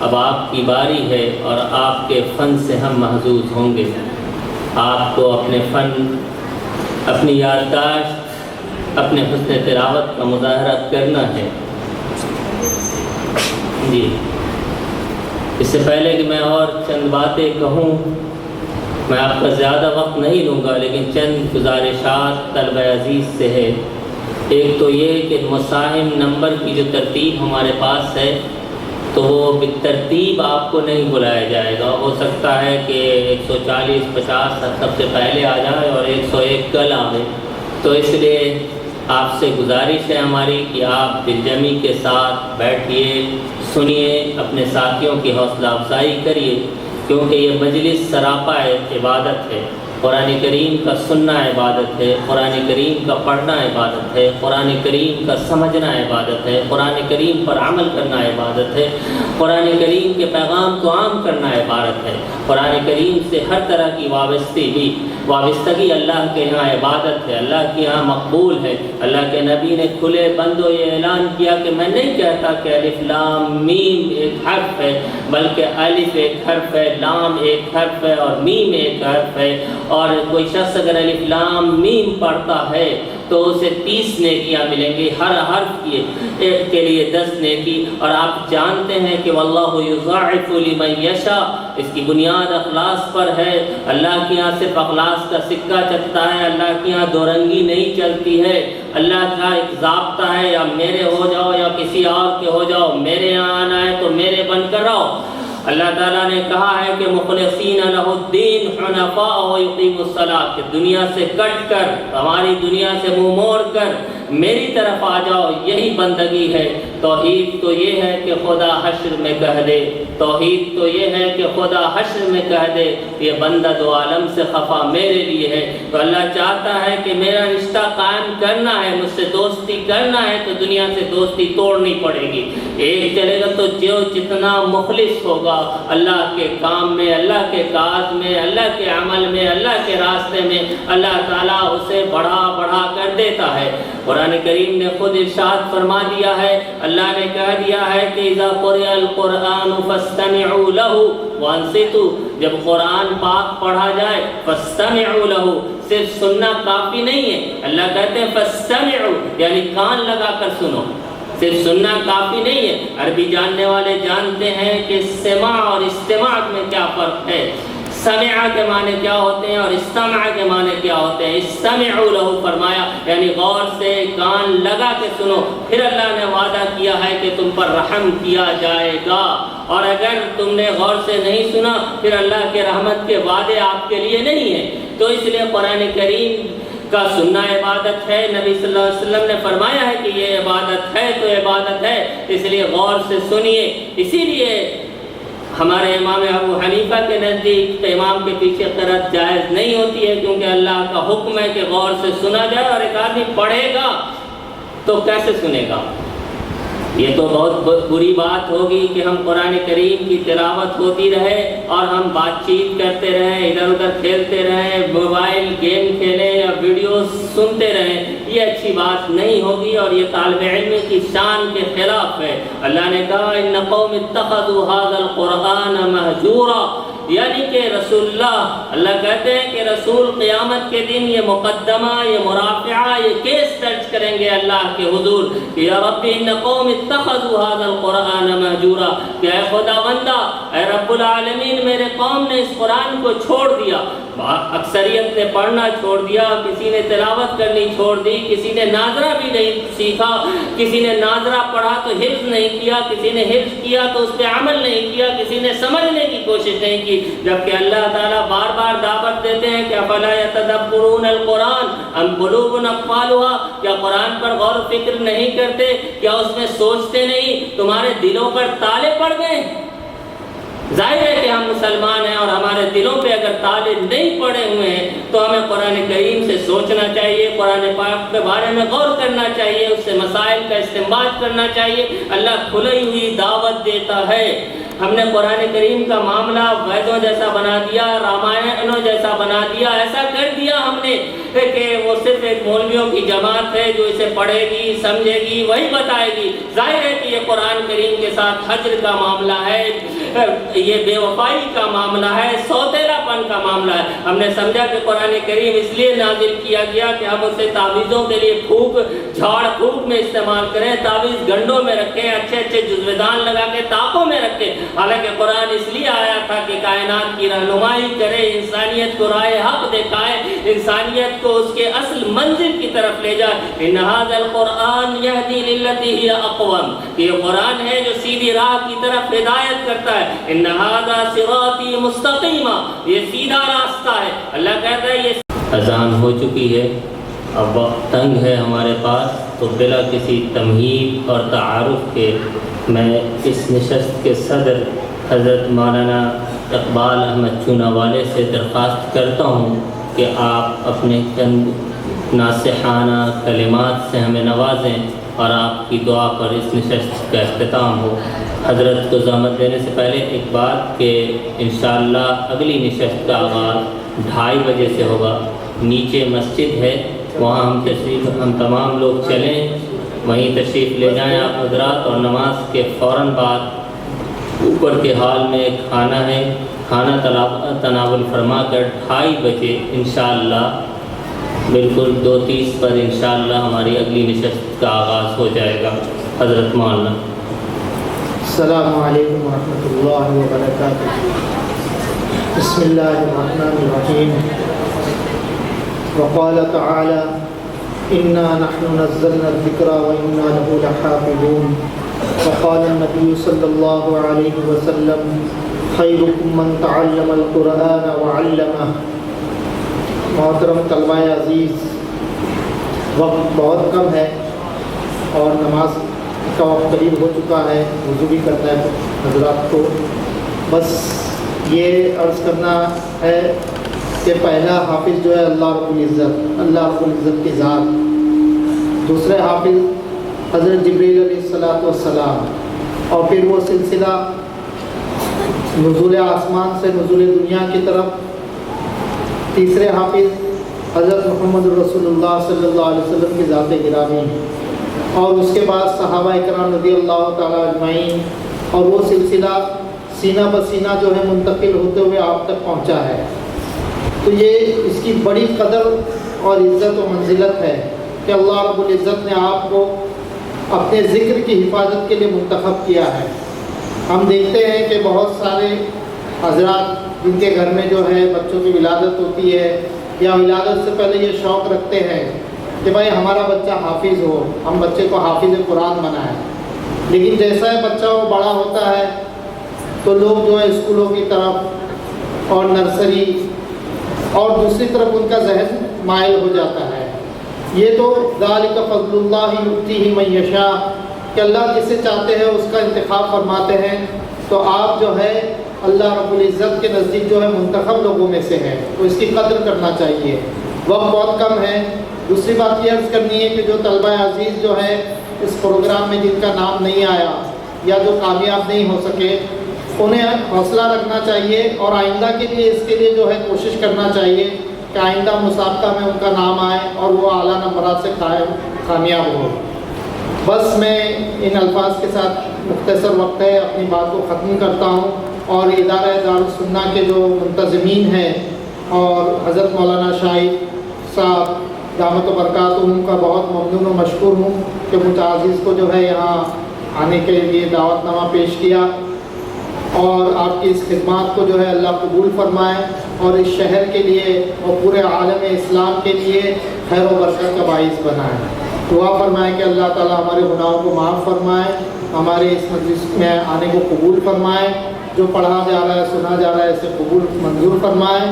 اب آپ کی باری ہے اور آپ کے فن سے ہم محظوظ ہوں گے۔ آپ کو اپنے فن، اپنی یادداشت، اپنے حسن تلاوت کا مظاہرہ کرنا ہے۔ جی، اس سے پہلے کہ میں اور چند باتیں کہوں، میں آپ کا زیادہ وقت نہیں لوں گا، لیکن چند گزارشات طلبہ عزیز سے ہے۔ ایک تو یہ کہ مساہم نمبر کی جو ترتیب ہمارے پاس ہے تو وہ بالترتیب آپ کو نہیں بلایا جائے گا۔ ہو سکتا ہے کہ 140 50 سب سے پہلے آ جائے اور 101 کل آئے، تو اس لیے آپ سے گزارش ہے ہماری کہ آپ دلجمی کے ساتھ بیٹھیے، سنیے، اپنے ساتھیوں کی حوصلہ افزائی کریے، کیونکہ یہ مجلس سراپا عبادت ہے۔ قرآن کریم کا سننا عبادت ہے، قرآن کریم کا پڑھنا عبادت ہے، قرآن کریم کا سمجھنا عبادت ہے، قرآن کریم پر عمل کرنا عبادت ہے، قرآن کریم کے پیغام کو عام کرنا عبادت ہے۔ قرآن کریم سے ہر طرح کی وابستگی اللہ کے ہاں عبادت ہے، اللہ کے ہاں مقبول ہے۔ اللہ کے نبی نے کھلے بندوں یہ اعلان کیا کہ میں نہیں کہتا کہ الف لام میم ایک حرف ہے، بلکہ الف ایک حرف ہے، لام ایک حرف ہے اور میم ایک حرف ہے، اور کوئی شخص اگر الف لام میم پڑھتا ہے تو اسے 30 نیکیاں ملیں گی، ہر حرف کے لیے 10 نیکی۔ اور آپ جانتے ہیں کہ واللہ یضاعف لمن یشاء، اس کی بنیاد اخلاص پر ہے۔ اللہ کے یہاں صرف اخلاص کا سکہ چلتا ہے، اللہ کے یہاں دو رنگی نہیں چلتی ہے۔ اللہ کا ایک ضابطہ ہے، یا میرے ہو جاؤ یا کسی اور کے ہو جاؤ، میرے یہاں آنا ہے تو میرے بن کر رہو۔ اللہ تعالیٰ نے کہا ہے کہ مخلصین لہ الدین حنفاء ویقیموا الصلاۃ، کہ دنیا سے کٹ کر، ہماری دنیا سے منہ موڑ کر میری طرف آ جاؤ، یہی بندگی ہے۔ توحید تو یہ ہے کہ خدا حشر میں کہہ دے، توحید تو یہ ہے کہ خدا حشر میں کہہ دے یہ بندہ دو عالم سے خفا میرے لیے ہے۔ تو اللہ چاہتا ہے کہ میرا رشتہ قائم کرنا ہے، مجھ سے دوستی کرنا ہے تو دنیا سے دوستی توڑنی پڑے گی۔ ایک چلے گا تو جو جتنا مخلص ہوگا اللہ کے کام میں، اللہ کے کاج میں، اللہ کے عمل میں، اللہ کے راستے میں، اللہ تعالیٰ اسے بڑھا بڑھا کر دیتا ہے۔ قرآن کریم نے خود ارشاد فرما دیا ہے، اللہ نے کہہ دیا ہے کہ اذا قرئ القرآن فاستمعوا له وانصتوا، جب قرآن پاک پڑھا جائے فاستمعوا له، صرف سننا کافی نہیں ہے، اللہ کہتے ہیں فاستمعوا یعنی کان لگا کر سنو، صرف سننا کافی نہیں ہے۔ عربی جاننے والے جانتے ہیں کہ سماع اور استماع میں کیا فرق ہے، سمع کے معنی کیا ہوتے ہیں اور استمع کے معنی کیا ہوتے ہیں۔ استمعوا لہ فرمایا یعنی غور سے کان لگا کے سنو، پھر اللہ نے وعدہ کیا ہے کہ تم پر رحم کیا جائے گا، اور اگر تم نے غور سے نہیں سنا پھر اللہ کے رحمت کے وعدے آپ کے لیے نہیں ہیں۔ تو اس لیے قرآن کریم کا سننا عبادت ہے۔ نبی صلی اللہ علیہ وسلم نے فرمایا ہے کہ یہ عبادت ہے تو عبادت ہے، اس لیے غور سے سنیے۔ اسی لیے ہمارے امام ابو حنیفہ کے نزدیک امام کے پیچھے قرأت جائز نہیں ہوتی ہے، کیونکہ اللہ کا حکم ہے کہ غور سے سنا جائے، اور ایک آدمی پڑھے گا تو کیسے سنے گا؟ یہ تو بہت بری بات ہوگی کہ ہم قرآن کریم کی تلاوت ہوتی رہے اور ہم بات چیت کرتے رہیں، ادھر ادھر کھیلتے رہیں، موبائل گیم کھیلیں یا ویڈیوز سنتے رہیں، یہ اچھی بات نہیں ہوگی اور یہ طالب علم کی شان کے خلاف ہے۔ اللہ نے کہا ان قوم اتخذوا هذا القرآن مہجورا، یعنی کہ رسول اللہ کہتے ہیں کہ رسول قیامت کے دن یہ مقدمہ، یہ مرافعہ، یہ کیس درج کریں گے اللہ کے حضور کہ یا رب ان قوم اتخذوا هذا القرآن مہجورا، کہ اے خدا بندہ، اے رب العالمین، میرے قوم نے اس قرآن کو چھوڑ دیا، اکثریت نے پڑھنا چھوڑ دیا، کسی نے تلاوت کرنی چھوڑ دی، کسی نے ناظرہ بھی نہیں سیکھا، کسی نے ناظرہ پڑھا تو حفظ نہیں کیا، کسی نے حفظ کیا تو اس پہ عمل نہیں کیا، کسی نے سمجھنے کی کوشش نہیں کی، جبکہ اللہ تعالیٰ بار بار دعوت دیتے ہیں کہ افلا یتدبرون القرآن ام قلوب اقفالها، کیا قرآن پر غور و فکر نہیں کرتے، کیا اس میں سوچتے نہیں، تمہارے دلوں پر تالے پڑ گئے؟ ظاہر ہے کہ ہم مسلمان ہیں اور ہمارے دلوں پہ اگر تالے نہیں پڑے ہوئے ہیں تو ہمیں قرآن کریم سے سوچنا چاہیے، قرآن پاک کے بارے میں غور کرنا چاہیے، اس سے مسائل کا استنباط کرنا چاہیے۔ اللہ کھلی ہوئی دعوت دیتا ہے۔ ہم نے قرآن کریم کا معاملہ ویدوں جیسا بنا دیا، رامائنوں جیسا بنا دیا، ایسا کر دیا ہم نے کہ وہ صرف صرف ایک مولویوں کی جماعت ہے جو اسے پڑھے گی، سمجھے گی، وہی بتائے گی۔ ظاہر ہے کہ یہ قرآن کریم کے ساتھ حجر کا معاملہ ہے، یہ بے وفائی کا معاملہ ہے، سوتیلا پن کا معاملہ ہے۔ ہم نے سمجھا کہ قرآن کریم اس لیے نازل کیا گیا کہ ہم اسے تعویذوں کے لیے جھاڑ پھونک میں استعمال کریں، تعویذ گنڈوں میں رکھیں، اچھے اچھے جزویدان لگا کے طاقوں میں رکھیں۔ حالانکہ قرآن اس لیے آیا تھا کہ کائنات کی رہنمائی کرے، انسانیت کو راہ حق دکھائے، انسانیت کو اس کے اصل منزل کی طرف لے جائے۔ ان ھذا القرآن یہدی للتی ہی اقوم، یہ قرآن ہے جو سیدھی راہ کی طرف ہدایت کرتا ہے۔ ان ھذا صراطی مستقیما، یہ سیدھا راستہ ہے۔ اللہ کہتا ہے یہ اذان ہو چکی ہے، اب وقت تنگ ہے ہمارے پاس، تو بلا کسی تمہید اور تعارف کے میں اس نشست کے صدر حضرت مولانا اقبال احمد چونا والے سے درخواست کرتا ہوں کہ آپ اپنے چند ناصحانہ کلمات سے ہمیں نوازیں اور آپ کی دعا پر اس نشست کا اختتام ہو۔ حضرت کو زحمت دینے سے پہلے ایک بات کہ انشاءاللہ اگلی نشست کا آغاز 2:30 بجے سے ہوگا۔ نیچے مسجد ہے، وہاں ہم تمام لوگ چلیں، وہیں تشریف لے جائیں آپ حضرات، اور نماز کے فوراً بعد اوپر کے ہال میں ایک کھانا ہے، کھانا تناول فرما کر 2:30 بجے انشاءاللہ بالکل 2:30 پر انشاءاللہ ہماری اگلی نشست کا آغاز ہو جائے گا۔ حضرت مولانا۔ السلام علیکم ورحمۃ اللہ وبرکاتہ۔ بسم اللہ الرحمن الرحیم۔ وقال تعالی انا نحن نزلنا الذکر وانا له لحافظون۔ وقال النبی صلی اللہ علیہ وسلم خیرکم من تعلم القرآن وعلمہ۔ محترم طلبہ عزیز، وقت بہت کم ہے اور نماز کا وقت قریب ہو چکا ہے، وضو بھی کرنا ہے حضرات کو۔ بس یہ عرض کرنا ہے کہ پہلا حافظ جو ہے اللہ رب العزت کی ذات، دوسرے حافظ حضرت جبریل علیہ السلام، اور پھر وہ سلسلہ نزول آسمان سے نزول دنیا کی طرف، تیسرے حافظ حضرت محمد رسول اللہ صلی اللہ علیہ وسلم کی ذات گرامی، اور اس کے بعد صحابہ اکرام رضی اللہ تعالیٰ اجمعین، اور وہ سلسلہ سینہ بسینہ جو ہے منتقل ہوتے ہوئے آپ تک پہنچا ہے۔ تو یہ اس کی بڑی قدر اور عزت و منزلت ہے کہ اللہ رب العزت نے آپ کو اپنے ذکر کی حفاظت کے لیے منتخب کیا ہے۔ ہم دیکھتے ہیں کہ بہت سارے حضرات جن کے گھر میں جو ہے بچوں کی ولادت ہوتی ہے یا ولادت سے پہلے یہ شوق رکھتے ہیں کہ بھائی ہمارا بچہ حافظ ہو، ہم بچے کو حافظ قرآن بنائیں، لیکن جیسا ہے بچہ وہ بڑا ہوتا ہے تو لوگ جو ہے اسکولوں کی طرف اور نرسری اور دوسری طرف ان کا ذہن مائل ہو جاتا ہے۔ یہ تو ذالک فضل اللہ یؤتیہ من یشاء، کہ اللہ جسے چاہتے ہیں اس کا انتخاب فرماتے ہیں۔ تو آپ جو ہے اللہ رب العزت کے نزدیک جو ہے منتخب لوگوں میں سے ہے، تو اس کی قدر کرنا چاہیے۔ وقت بہت کم ہے۔ دوسری بات یہ عرض کرنی ہے کہ جو طلبہ عزیز جو ہے اس پروگرام میں جن کا نام نہیں آیا یا جو کامیاب نہیں ہو سکے، انہیں حوصلہ رکھنا چاہیے اور آئندہ کے لیے اس کے لیے جو ہے کوشش کرنا چاہیے کہ آئندہ مسابقہ میں ان کا نام آئے اور وہ اعلیٰ نمبرات سے کامیاب ہو۔ بس میں ان الفاظ کے ساتھ مختصر وقت ہے اپنی بات کو ختم کرتا ہوں، اور ادارہ دارالسنہ کے جو منتظمین ہیں اور حضرت مولانا شاہد صاحب دامت و برکاتہم کا بہت ممنون و مشکور ہوں کہ متعزز کو جو ہے یہاں آنے کے لیے دعوت نامہ پیش کیا، اور آپ کی اس خدمات کو جو ہے اللہ قبول فرمائے اور اس شہر کے لیے اور پورے عالم اسلام کے لیے خیر و برکت کا باعث بنائے۔ دعا فرمائے کہ اللہ تعالیٰ ہمارے گناہوں کو معاف فرمائے، ہمارے اس مجلس میں آنے کو قبول فرمائے، جو پڑھا جا رہا ہے سنا جا رہا ہے اسے قبول منظور فرمائے،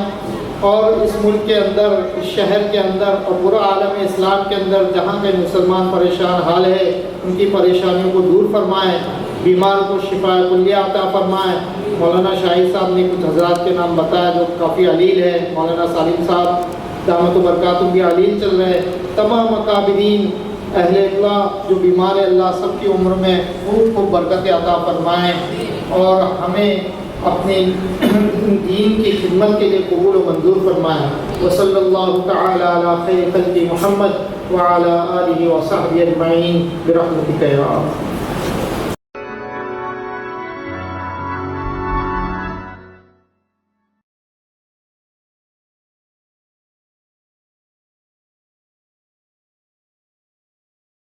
اور اس ملک کے اندر، اس شہر کے اندر اور پورا عالم اسلام کے اندر جہاں کے مسلمان پریشان حال ہے ان کی پریشانیوں کو دور فرمائے، بیمار کو شفا کلیہ عطا فرمائے۔ مولانا شاہد صاحب نے کچھ حضرات کے نام بتایا جو کافی علیل ہے، مولانا سالم صاحب دامت و برکاتہم بھی علیل چل رہے، تمام اکابرین اہل اللہ جو بیمار ہے اللہ سب کی عمر میں خوب خوب برکت عطا فرمائیں، اور ہمیں اپنے دین کی خدمت کے لیے قبول و منظور فرمائے. وصلی اللہ تعالی علی خیر خلق محمد وعلی آلہ وصحبہ اجمعین برحمتک یا